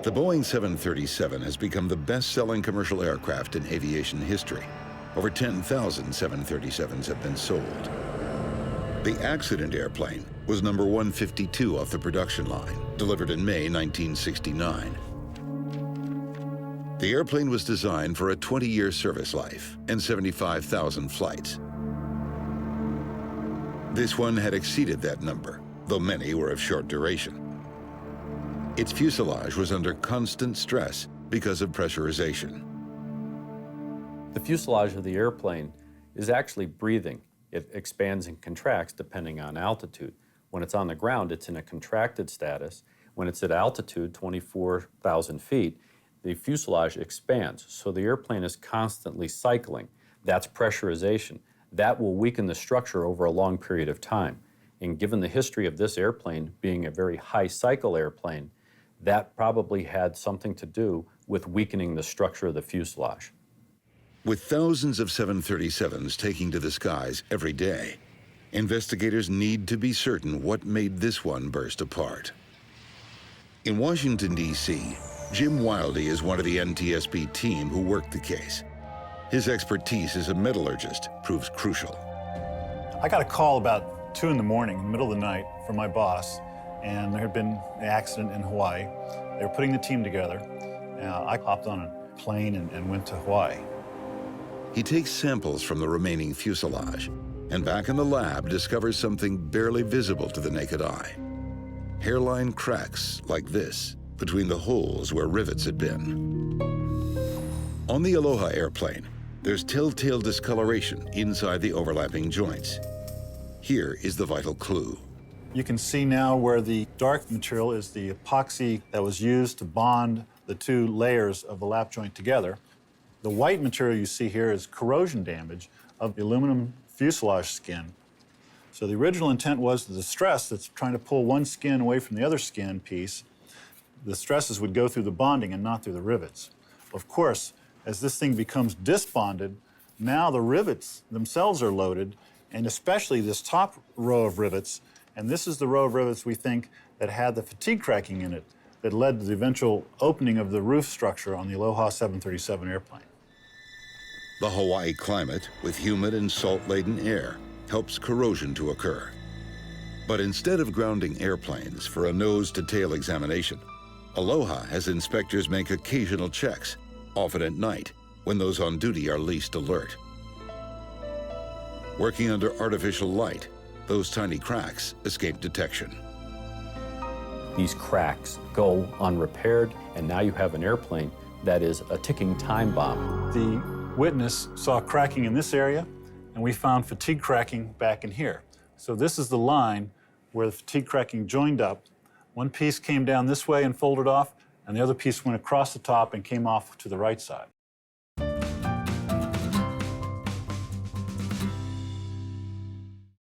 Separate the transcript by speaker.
Speaker 1: The Boeing 737 has become the best-selling commercial aircraft in aviation history. Over 10,000 737s have been sold. The accident airplane was number 152 off the production line, delivered in May 1969. The airplane was designed for a 20-year service life and 75,000 flights. This one had exceeded that number, though many were of short duration. Its fuselage was under constant stress because of pressurization.
Speaker 2: The fuselage of the airplane is actually breathing. It expands and contracts depending on altitude. When it's on the ground, it's in a contracted status. When it's at altitude, 24,000 feet, the fuselage expands. So the airplane is constantly cycling. That's pressurization. That will weaken the structure over a long period of time. And given the history of this airplane being a very high cycle airplane, that probably had something to do with weakening the structure of the fuselage.
Speaker 1: With thousands of 737s taking to the skies every day, investigators need to be certain what made this one burst apart. In Washington, D.C., Jim Wildey is one of the NTSB team who worked the case. His expertise as a metallurgist proves crucial.
Speaker 3: I got a call about 2 in the morning, in the middle of the night, from my boss, and there had been an accident in Hawaii. They were putting the team together. I hopped on a plane and went to Hawaii.
Speaker 1: He takes samples from the remaining fuselage, and back in the lab discovers something barely visible to the naked eye. Hairline cracks like this between the holes where rivets had been. On the Aloha airplane, there's telltale discoloration inside the overlapping joints. Here is the vital clue.
Speaker 3: You can see now where the dark material is the epoxy that was used to bond the 2 layers of the lap joint together. The white material you see here is corrosion damage of the aluminum fuselage skin. So the original intent was that the stress that's trying to pull one skin away from the other skin piece, the stresses would go through the bonding and not through the rivets. Of course, as this thing becomes disbonded, now the rivets themselves are loaded, and especially this top row of rivets, and this is the row of rivets we think that had the fatigue cracking in it that led to the eventual opening of the roof structure on the Aloha 737 airplane.
Speaker 1: The Hawaii climate, with humid and salt-laden air, helps corrosion to occur. But instead of grounding airplanes for a nose-to-tail examination, Aloha has inspectors make occasional checks, often at night, when those on duty are least alert. Working under artificial light, those tiny cracks escape detection.
Speaker 2: These cracks go unrepaired, and now you have an airplane that is a ticking time bomb.
Speaker 3: The witness saw cracking in this area, and we found fatigue cracking back in here. So this is the line where the fatigue cracking joined up. One piece came down this way and folded off, and the other piece went across the top and came off to the right side.